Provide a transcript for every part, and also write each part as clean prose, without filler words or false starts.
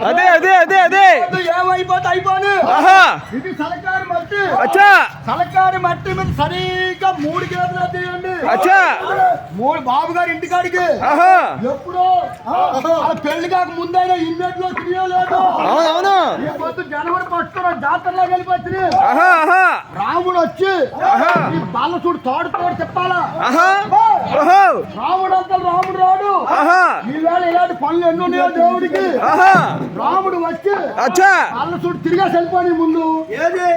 అదే అదే అదే అదే ఏమైపోతే అయిపోను. ఇది సలకారు మట్టి. సలకారు మట్టి మీద సరిగ్గా 3 గేదెలు తీయండి. మూడు బాబు గారి ఇంటికాడికి ఎప్పుడో పెళ్లి కాక ముందైనా ఇన్నెట్లో తిరగలేదు. జనవరి 1 జాతరలో వెళ్ళిపోతుంది. రాముడు వచ్చి ఈ బాల చూడు తోడు చెప్పాలా. రాముడు అంతా రాముడు రాడు. ఈవేళ ఇలాంటి పనులు ఎన్నో ఉన్నాయో దేవుడికి. రాముడు వచ్చి బాల చూడు తిరిగా వెళ్ళిపోయి ముందు ఏది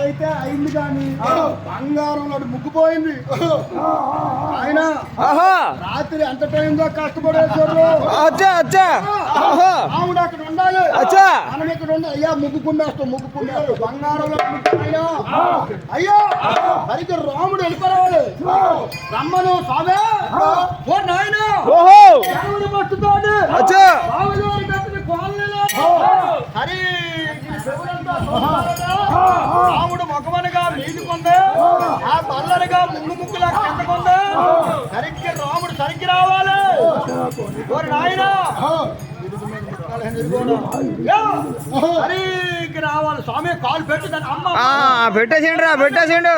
అయితే అయింది కానీ బంగారంలో ముగ్గుపోయింది. ఆయన రాత్రి ఎంత టైంలో కష్టపడేసారు. రాముడు అక్కడ ఉండాలి, మనం ఇక్కడ ఉండాలి. అయ్యా ముగ్గుకుండేస్తాం బంగారంలో ముగ్గుపోయినా. అయ్యో సరిగ్గా రాముడు వెళ్ళిపోవాలి. రమ్మను స్వామి నాయన పట్టుతోటి బాబుగారి కట్టిన కోళ్ళలో హరి రాముడు మొగమనగా మీదుకుంది, ఆ బల్లరిగా ముగ్గులా కిందకుంది. సరిగ్గా రాముడు సరిగ్గి రావాలి. నాయన సరిగ్గి రావాలి. స్వామి కాలు పెట్టు అమ్మ పెట్టేసిండు.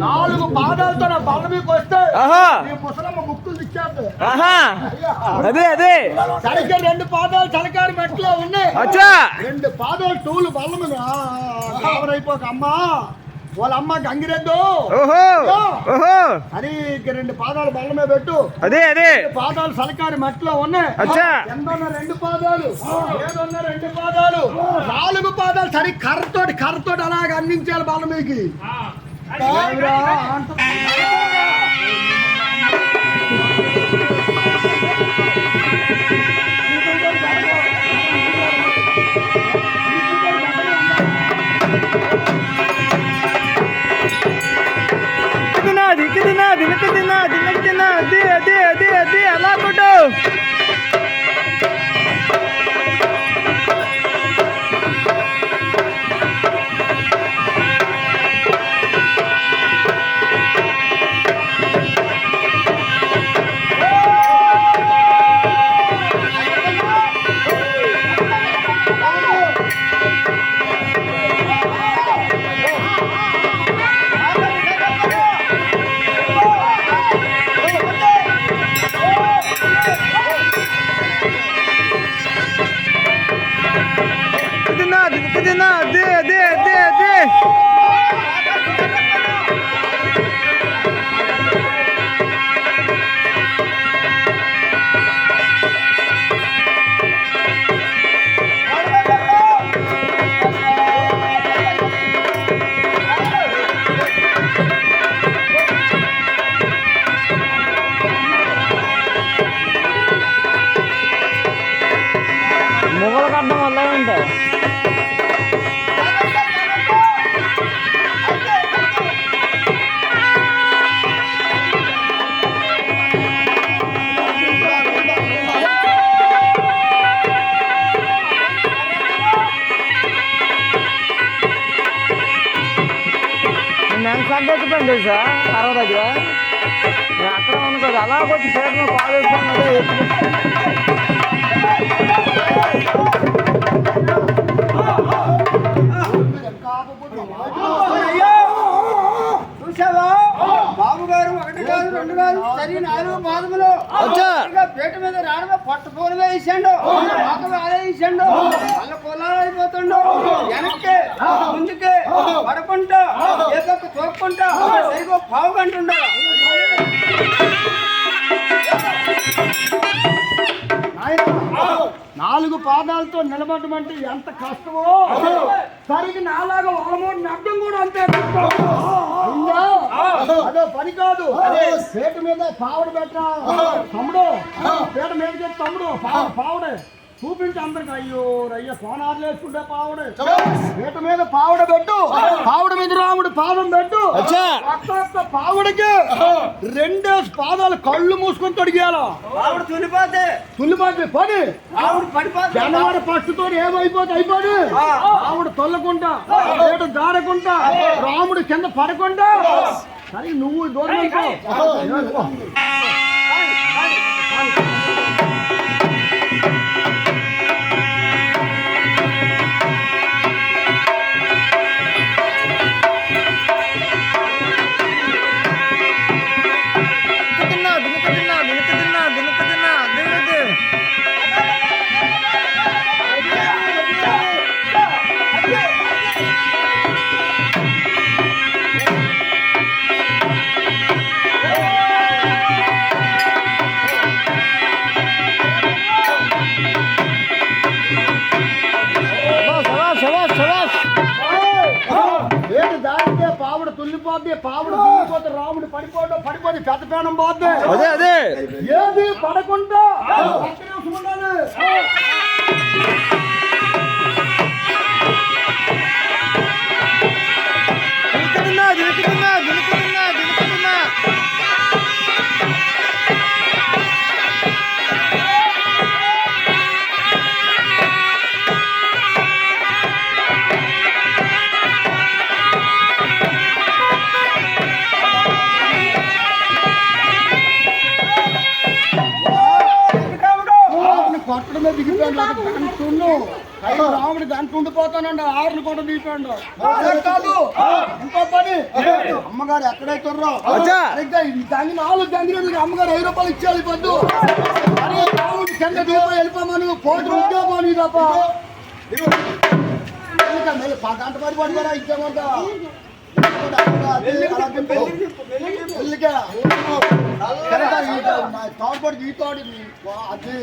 4 పాదాలతో నా బల్ల మీకు వస్తే ముసలమ్మ ముక్కులు ఇచ్చేది. అదే అదే సరిగ్గా 2 పాదాలు తలకారి మెట్లో ఉన్నాయి. 2 పాదాలు టూలు బల్ల మీద అయిపోక అమ్మా వాళ్ళ అమ్మ గంగిరెద్దు అని 2 పాదాలు బల్ల మీద పెట్టు. అదే అదే పాదాలు సలకారి మట్టిలో ఉన్నాయి. ఎందన్న 2 పాదాలు ఏదన్నా 2 పాదాలు 4 పాదాలు సరి కర్రతోటి అలాగ అందించాలి బల్ల మీదకి. అదే అలా కొట్టు. ఎంత తగ్గకపోయింది తెలుసా 60 దగ్గర నేను అక్కడ ఉన్నాను కదా అలా వచ్చి పేటలో పాలు చూసావా బాబు గారు 1 కాదు 2 కాదు సరి 4 పాదములు పేట మీద రావడమే పట్టు పూలు వేసాడు వేసాడు వాళ్ళ పొలాలు అయిపోతుండు వెనక్కి ముందుకే పడకుండా ఏదో తోక్కుంటా సరిగో పావు గంటుండ 4 పాదాలతో నిలబడమంటే ఎంత కష్టమో సరిగ్గా నాలాగా వాళ్ళమూడు నడ్డం కూడా అంతే అదో పని కాదు పేట మీద పావుడు పెట్టరా తమ్ముడు పేట మీద తమ్ముడు పావుడే చూపించి అందరికి అయ్యో రయ్య కోనాలు వేసుకుంటే పావుడే పేట మీద పావుడ పెట్టు పావుడ మీద రాముడు పాదం పెట్టు ఒక్కొక్క పావుడికి 2 పాదాలు కళ్ళు మూసుకొని తొడిగేయాల తుల్లిపోతే పని జనవరి ఫస్ట్తో ఏమైపోతే అయిపోయి రాముడు తొల్లకుండా పేట దాడకుండా రాముడు కింద పడకుండా సరే నువ్వు దూరం పావుడు తుల్లిపోద్ది పావుడు తుల్లిపోతే రాముడు పడిపోతే పెద్ద పేనం పోద్ది అదే ఏది పడకుండా కొట్టడమే దిగిపోయాడు రాముడు గంట ఉండిపోతానండి 6 కూడా దిగిపోయాడు కాదు ఇంకో పని అమ్మగారు ఎక్కడైతే దాన్ని 4 గంటలకి అమ్మగారు 1000 రూపాయలు ఇచ్చేది పొద్దు రాముడు కింద దీపం వెళ్ళిపోమని పోటీ ఉద్యోగం తప్ప గంట పడి కూడా ఇచ్చామంట తోడ్పడి ఈ తోడు అది